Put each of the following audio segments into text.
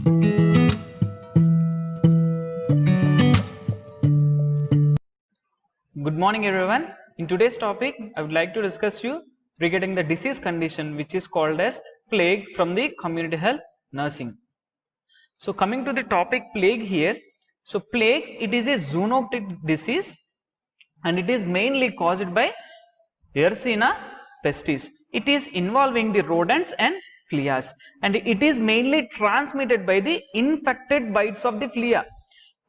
Good morning everyone. In today's topic I would like to discuss you regarding the disease condition which is called as plague from the community health nursing. So coming to the topic plague here, so plague, it is a zoonotic disease and it is mainly caused by Yersinia pestis. It is involving the rodents and fleas, and it is mainly transmitted by the infected bites of the flea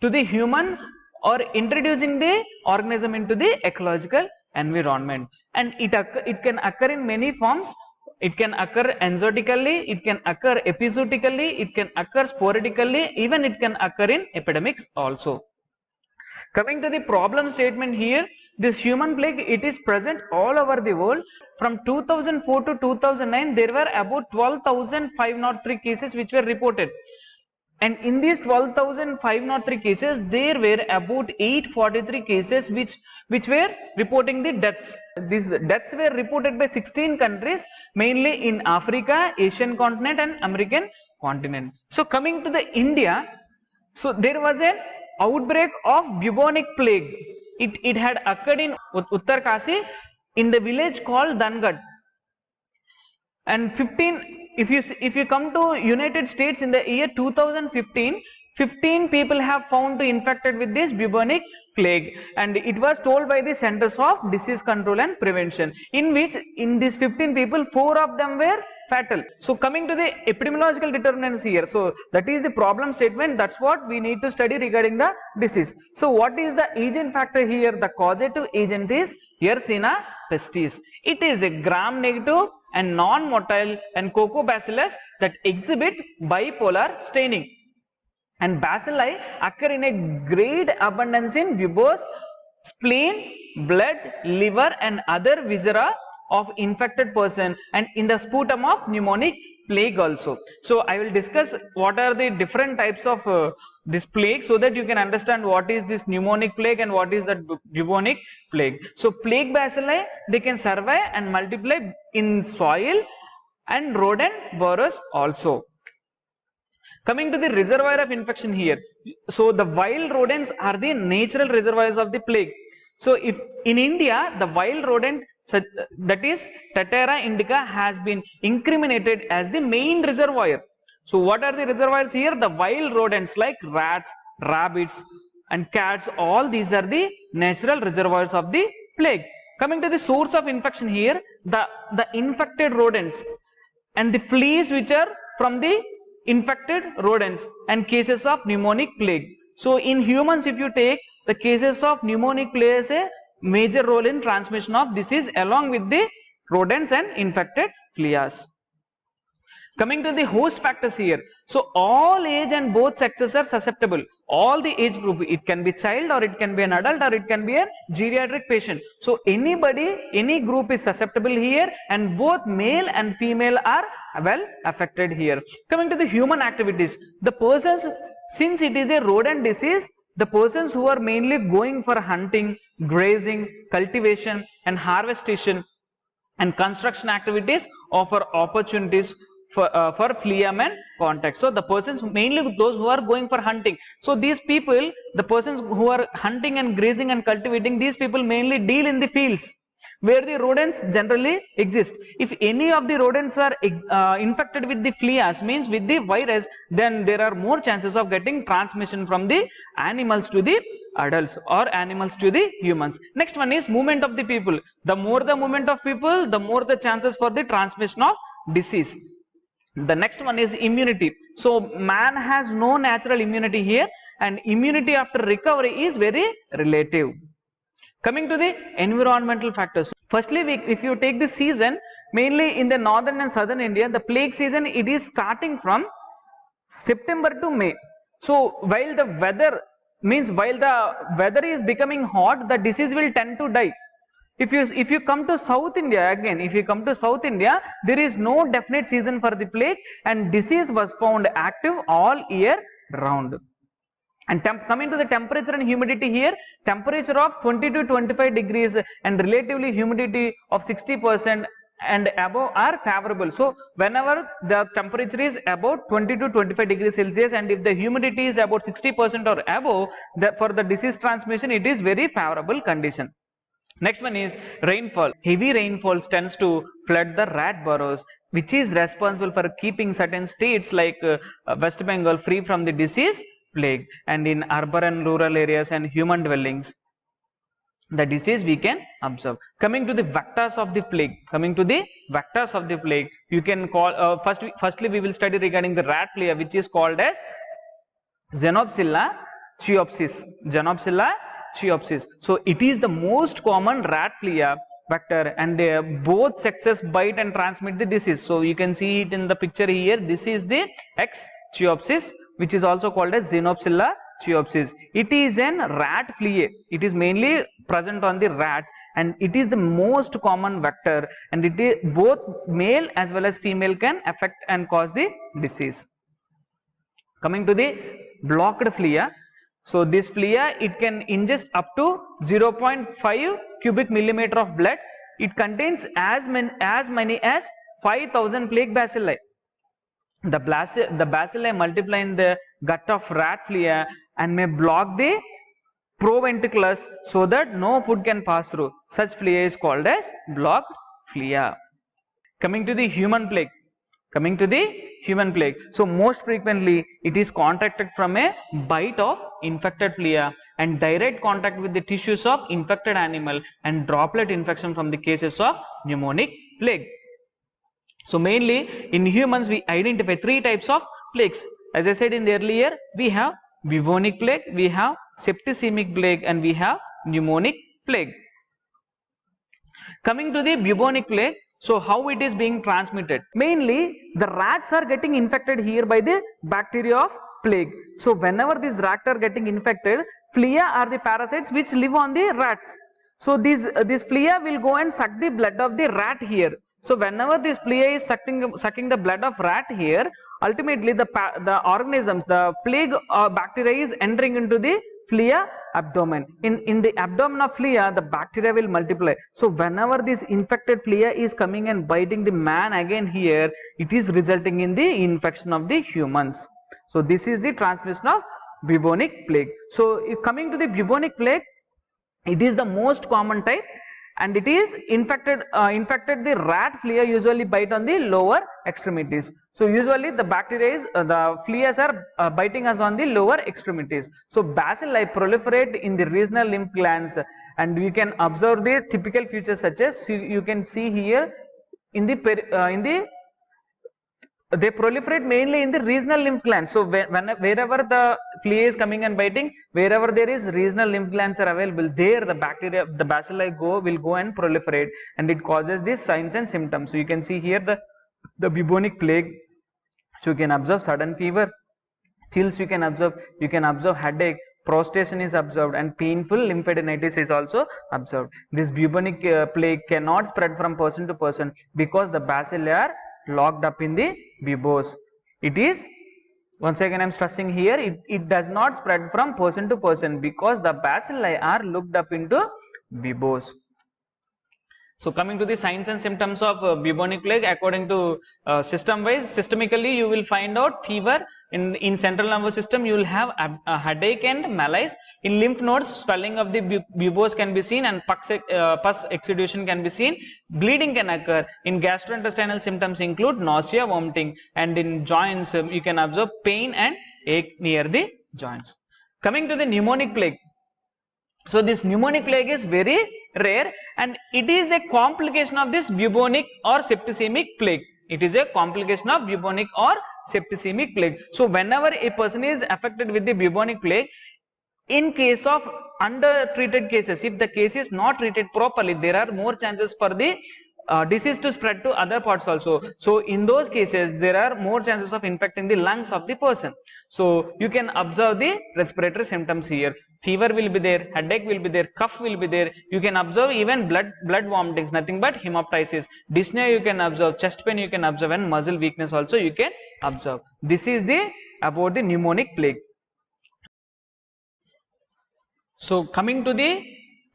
to the human or introducing the organism into the ecological environment. And it can occur in many forms. It can occur enzootically, it can occur epizootically, it can occur sporadically, even it can occur in epidemics also. Coming to the problem statement here, this human plague, it is present all over the world. From 2004 to 2009, there were about 12,503 cases which were reported. And in these 12,503 cases, there were about 843 cases which were reporting the deaths. These deaths were reported by 16 countries, mainly in Africa, Asian continent and American continent. So coming to the India, so there was an outbreak of bubonic plague. It had occurred in Uttarkasi in the village called Dangad. And if you come to United States in the year 2015, 15 people have found to infected with this bubonic plague, and it was told by the Centers of Disease Control and Prevention, in which in these 15 people, 4 of them were fatal. So coming to the epidemiological determinants here, so that is the problem statement, that's what we need to study regarding the disease. So what is the agent factor here? The causative agent is Yersinia pestis. It is a gram-negative and non-motile and Coccobacillus that exhibit bipolar staining. And bacilli occur in a great abundance in buboes, spleen, blood, liver and other viscera of infected person and in the sputum of pneumonic plague also. So I will discuss what are the different types of this plague, so that you can understand what is this pneumonic plague and what is that bubonic plague. So plague bacilli, they can survive and multiply in soil and rodent burrows also. Coming to the reservoir of infection here, so the wild rodents are the natural reservoirs of the plague. So if in India the wild rodent, that is Tettera indica, has been incriminated as the main reservoir. So what are the reservoirs here? The wild rodents like rats, rabbits and cats, all these are the natural reservoirs of the plague. Coming to the source of infection here, the infected rodents and the fleas which are from the infected rodents and cases of pneumonic plague. So in humans, if you take the cases of pneumonic plays a major role in transmission of disease along with the rodents and infected fleas. Coming to the host factors here, so all age and both sexes are susceptible. All the age group, it can be child or it can be an adult or it can be a geriatric patient. So anybody, any group is susceptible here, and both male and female are well affected here. Coming to the human activities, the persons, since it is a rodent disease, the persons who are mainly going for hunting, grazing, cultivation and harvestation and construction activities offer opportunities for phleum and contact. So the persons, mainly those who are going for hunting, so these people, the persons who are hunting and grazing and cultivating, these people mainly deal in the fields where the rodents generally exist. If any of the rodents are infected with the fleas, means with the virus, then there are more chances of getting transmission from the animals to the adults or animals to the humans. Next one is movement of the people. The more the movement of people, the more the chances for the transmission of disease. The next one is immunity. So man has no natural immunity here, and immunity after recovery is very relative. Coming to the environmental factors. Firstly, if you take the season, mainly in the northern and southern India, the plague season, it is starting from September to May. So while the weather is becoming hot, the disease will tend to die. If you come to South India, again, if you come to South India, there is no definite season for the plague, and disease was found active all year round. And coming to the temperature and humidity here, temperature of 20 to 25 degrees and relatively humidity of 60% and above are favorable. So whenever the temperature is about 20 to 25 degrees Celsius and if the humidity is about 60% or above, for the disease transmission it is very favorable condition. Next one is rainfall. Heavy rainfall tends to flood the rat burrows, which is responsible for keeping certain states like West Bengal free from the disease plague, and in urban and rural areas and human dwellings the disease we can observe. Coming to the vectors of the plague, you can call firstly we will study regarding the rat flea, which is called as Xenopsilla chiopsis. So it is the most common rat flea vector, and both sexes bite and transmit the disease. So you can see it in the picture here. This is the X chiopsis, which is also called as Xenopsilla chiopsis. It is an rat flea. It is mainly present on the rats, and it is the most common vector, and it is both male as well as female can affect and cause the disease. Coming to the blocked flea. So this flea, it can ingest up to 0.5 cubic millimeter of blood. It contains as many as 5,000 plague bacilli. The bacilli multiply in the gut of rat flea and may block the proventriculus so that no food can pass through. Such flea is called as blocked flea. Coming to the human plague. So most frequently it is contracted from a bite of infected flea and direct contact with the tissues of infected animal and droplet infection from the cases of pneumonic plague. So mainly in humans we identify three types of plagues. As I said in the earlier, we have bubonic plague, we have septicemic plague, and we have pneumonic plague. Coming to the bubonic plague, so how it is being transmitted? Mainly the rats are getting infected here by the bacteria of plague. So whenever these rats are getting infected, flea are the parasites which live on the rats. So this flea will go and suck the blood of the rat here. So whenever this flea is sucking the blood of rat here, ultimately the organisms, the plague bacteria is entering into the flea abdomen. In the abdomen of flea, the bacteria will multiply. So whenever this infected flea is coming and biting the man again here, it is resulting in the infection of the humans. So this is the transmission of bubonic plague. So if coming to the bubonic plague, it is the most common type, and it is infected the rat flea usually bite on the lower extremities. So usually the bacteria is the fleas are biting us on the lower extremities. So bacilli proliferate in the regional lymph glands, and we can observe the typical features such as you can see here they proliferate mainly in the regional lymph glands. So wherever the flea is coming and biting, wherever there is regional lymph glands are available, there the bacteria, the bacilli will go and proliferate, and it causes these signs and symptoms. So you can see here the bubonic plague. So you can observe sudden fever, chills, you can observe headache, prostration is observed, and painful lymphadenitis is also observed. This bubonic plague cannot spread from person to person because the bacilli are locked up in the buboes. It is, once again I am stressing here, it does not spread from person to person because the bacilli are locked up into buboes. So coming to the signs and symptoms of bubonic plague, according to system wise, systemically you will find out fever. In central nervous system you will have a headache and malaise. In lymph nodes, swelling of the buboes can be seen, and pus exudation can be seen. Bleeding can occur. In gastrointestinal symptoms include nausea, vomiting, and in joints you can observe pain and ache near the joints. Coming to the pneumonic plague. So this pneumonic plague is very rare, and it is a complication of this bubonic or septicemic plague. It is a complication of bubonic or septicemic plague. So whenever a person is affected with the bubonic plague, in case of undertreated cases, if the case is not treated properly, there are more chances for the disease to spread to other parts also. So in those cases, there are more chances of infecting the lungs of the person. So you can observe the respiratory symptoms here. Fever will be there, headache will be there, cough will be there. You can observe even blood vomitings, nothing but hemoptysis. Dyspnea you can observe, chest pain you can observe, and muscle weakness also you can observe. This is about the pneumonic plague. So coming to the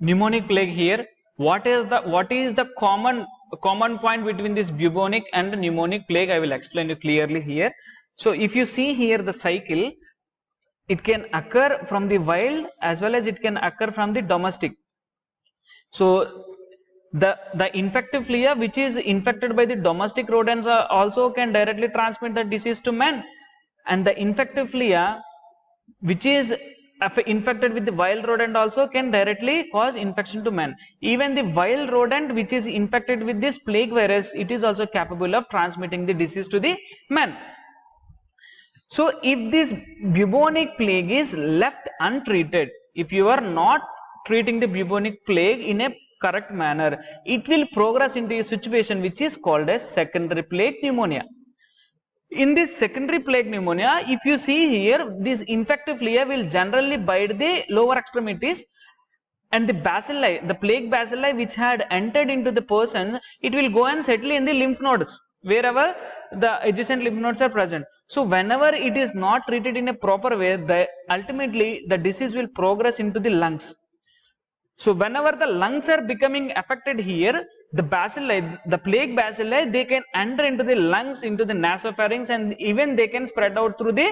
pneumonic plague here, what is the common common point between this bubonic and pneumonic plague I will explain you clearly here. So if you see here the cycle, it can occur from the wild as well as it can occur from the domestic. So the infective flea which is infected by the domestic rodents also can directly transmit the disease to man, and the infective flea which is infected with the wild rodent also can directly cause infection to man. Even the wild rodent which is infected with this plague virus, it is also capable of transmitting the disease to the man. So if this bubonic plague is left untreated, if you are not treating the bubonic plague in a correct manner, it will progress into a situation which is called as secondary plague pneumonia. In this secondary plague pneumonia, if you see here, this infective flea will generally bite the lower extremities, and the bacilli, the plague bacilli which had entered into the person, it will go and settle in the lymph nodes wherever the adjacent lymph nodes are present. So whenever it is not treated in a proper way, ultimately the disease will progress into the lungs. So whenever the lungs are becoming affected here, the bacilli, the plague bacilli, they can enter into the lungs, into the nasopharynx, and even they can spread out through the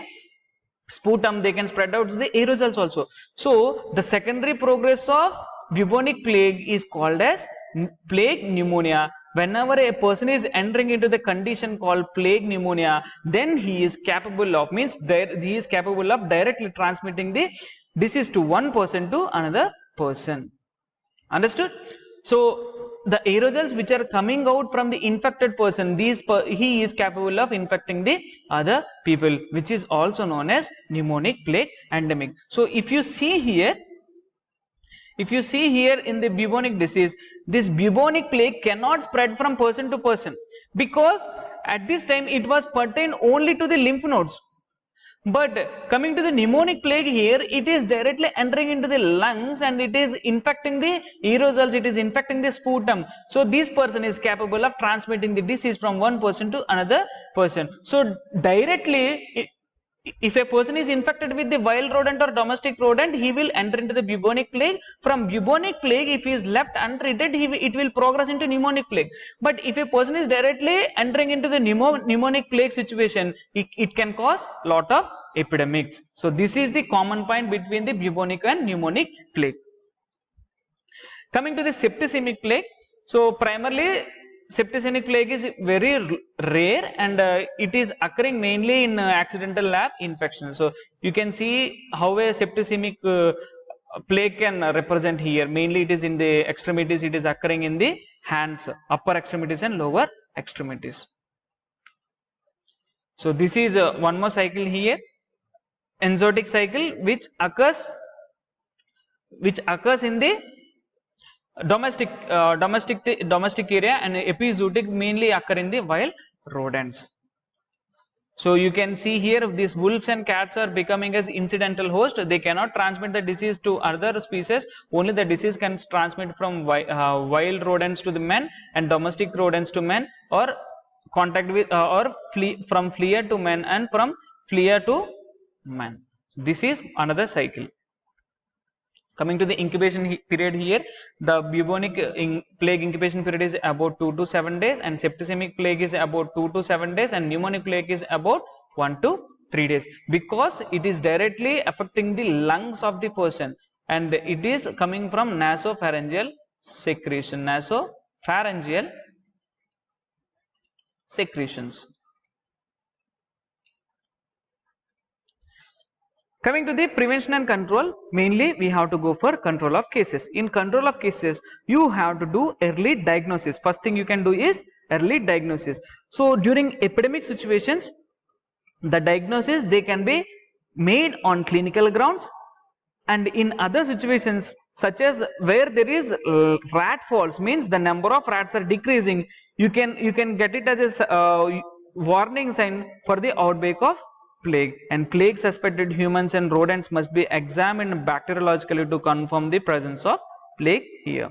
sputum, they can spread out to the aerosols also. So the secondary progress of bubonic plague is called as plague pneumonia. Whenever a person is entering into the condition called plague pneumonia, then he is capable of, he is capable of directly transmitting the disease to one person to another person. Understood? So the aerosols which are coming out from the infected person, he is capable of infecting the other people, which is also known as pneumonic plague endemic. So if you see here in the bubonic disease, this bubonic plague cannot spread from person to person, because at this time it was pertained only to the lymph nodes. But coming to the pneumonic plague here, it is directly entering into the lungs and it is infecting the aerosols, it is infecting the sputum. So this person is capable of transmitting the disease from one person to another person. So directly, if a person is infected with the wild rodent or domestic rodent, he will enter into the bubonic plague. From bubonic plague, if he is left untreated, it will progress into pneumonic plague. But if a person is directly entering into the pneumonic plague situation, it can cause lot of epidemics. So this is the common point between the bubonic and pneumonic plague. Coming to the septicemic plague, so primarily septicemic plague is very rare and it is occurring mainly in accidental lab infections. So you can see how a septicemic plague can represent here. Mainly it is in the extremities, it is occurring in the hands, upper extremities and lower extremities. So this is one more cycle here, enzootic cycle, which occurs in the domestic area, and epizootic mainly occur in the wild rodents. So you can see here these wolves and cats are becoming as incidental host. They cannot transmit the disease to other species. Only the disease can transmit from wild rodents to the men and domestic rodents to men, or contact with or from flea to men and from flea to man. This is another cycle. Coming to the incubation period here, the bubonic plague incubation period is about 2 to 7 days, and septicemic plague is about 2 to 7 days, and pneumonic plague is about 1 to 3 days, because it is directly affecting the lungs of the person and it is coming from nasopharyngeal secretion, nasopharyngeal secretions. Coming to the prevention and control, mainly we have to go for control of cases. In control of cases, you have to do early diagnosis. First thing you can do is early diagnosis. So during epidemic situations, the diagnosis they can be made on clinical grounds, and in other situations such as where there is rat falls, means the number of rats are decreasing, you can get it as a warning sign for the outbreak of plague, and plague suspected humans and rodents must be examined bacteriologically to confirm the presence of plague here.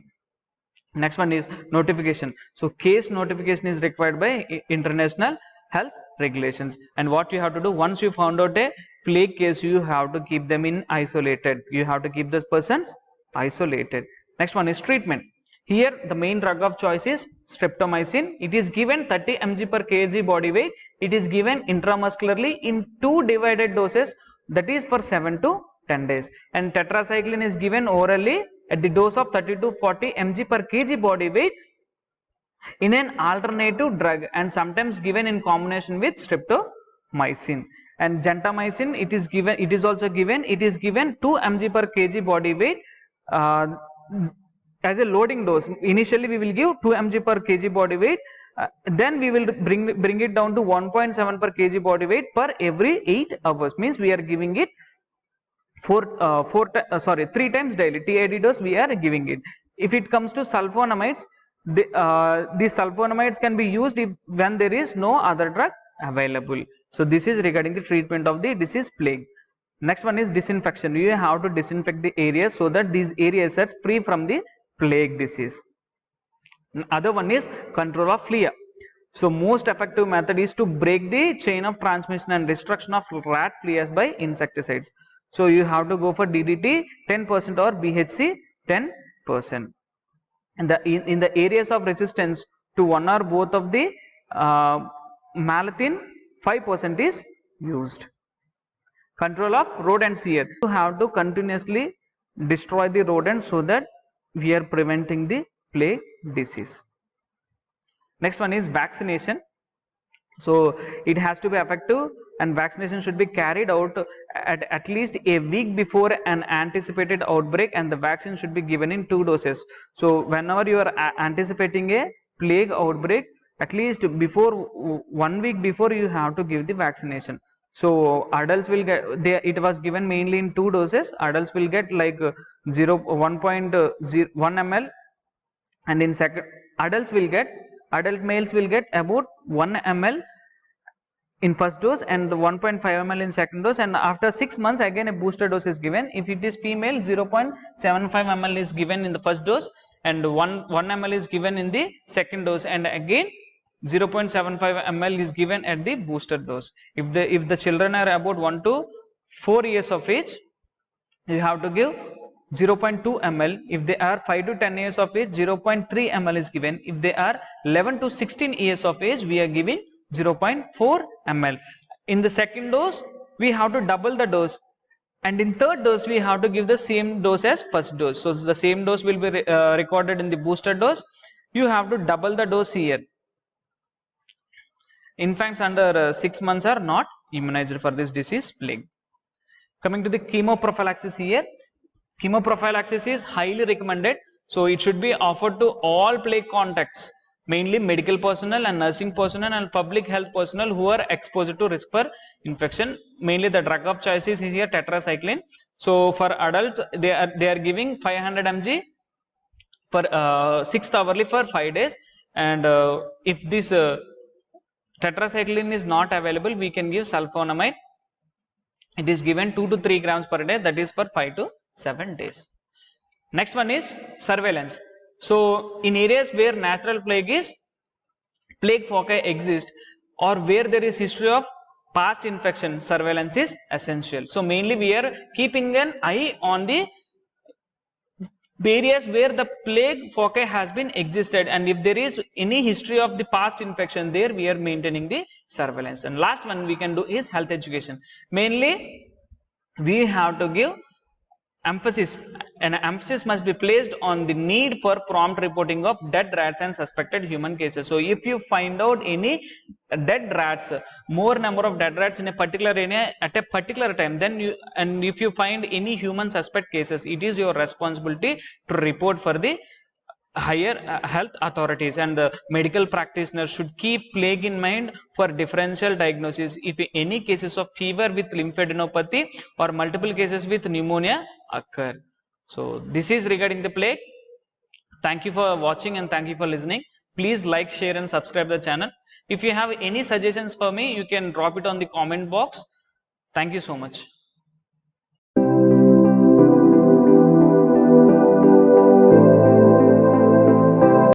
Next one is notification. So case notification is required by international health regulations, and what you have to do, once you found out a plague case, you have to keep them in isolated. You have to keep those persons isolated. Next one is treatment. Here the main drug of choice is streptomycin. It is given 30 mg per kg body weight. It is given intramuscularly in 2 divided doses, that is for 7 to 10 days. And tetracycline is given orally at the dose of 30 to 40 mg per kg body weight in an alternative drug, and sometimes given in combination with streptomycin. And gentamicin, it is given, it is also given, it is given 2 mg per kg body weight as a loading dose. Initially we will give 2 mg per kg body weight, then we will bring it down to 1.7 per kg body weight per every 8 hours. Means we are giving it 3 times daily. TID dose we are giving it. If it comes to sulfonamides, the sulfonamides can be used when there is no other drug available. So this is regarding the treatment of the disease plague. Next one is disinfection. You have to disinfect the areas so that these areas are free from the plague disease. Other one is control of flea. So most effective method is to break the chain of transmission and destruction of rat fleas by insecticides. So you have to go for DDT 10% or BHC 10%. And in the areas of resistance to one or both of the malathion, 5% is used. Control of rodents here. You have to continuously destroy the rodents so that we are preventing the plague disease. Next one is vaccination. So it has to be effective, and vaccination should be carried out at least a week before an anticipated outbreak, and the vaccine should be given in 2 doses. So whenever you are anticipating a plague outbreak, at least before 1 week before, you have to give the vaccination. So adults will get, it was given mainly in 2 doses. Adults will get like 1.01 ml, and in second, adult males will get about 1 ml in first dose and 1.5 ml in second dose, and after 6 months again a booster dose is given. If it is female, 0.75 ml is given in the first dose and 1 ml is given in the second dose, and again 0.75 ml is given at the booster dose. If the children are about 1 to 4 years of age, you have to give 0.2 ml. If they are 5 to 10 years of age, 0.3 ml is given. If they are 11 to 16 years of age, we are giving 0.4 ml. In the second dose, we have to double the dose, and in third dose we have to give the same dose as first dose. So the same dose will be recorded in the booster dose. You have to double the dose here. Infants under 6 months are not immunized for this disease plague. Coming to the chemoprophylaxis here. Chemoprophylaxis is highly recommended. So it should be offered to all plague contacts, mainly medical personnel and nursing personnel and public health personnel who are exposed to risk for infection. Mainly the drug of choice is here tetracycline. So for adult, they are giving 500 mg for 6th hourly for 5 days, and if this tetracycline is not available, we can give sulfonamide. It is given 2 to 3 grams per day, that is for 5 to 7 days. Next one is surveillance. So in areas where natural plague foci exist, or where there is history of past infection, surveillance is essential. So mainly we are keeping an eye on the areas where the plague foci has been existed, and if there is any history of the past infection there, we are maintaining the surveillance. And last one we can do is health education. Mainly we have to give emphasis, and emphasis must be placed on the need for prompt reporting of dead rats and suspected human cases. So if you find out any dead rats, more number of dead rats in a particular area at a particular time, then if you find any human suspect cases, it is your responsibility to report for the higher health authorities, and the medical practitioners should keep plague in mind for differential diagnosis if any cases of fever with lymphadenopathy or multiple cases with pneumonia occur. So this is regarding the plague. Thank you for watching and thank you for listening. Please like, share and subscribe the channel. If you have any suggestions for me, you can drop it on the comment box. Thank you so much.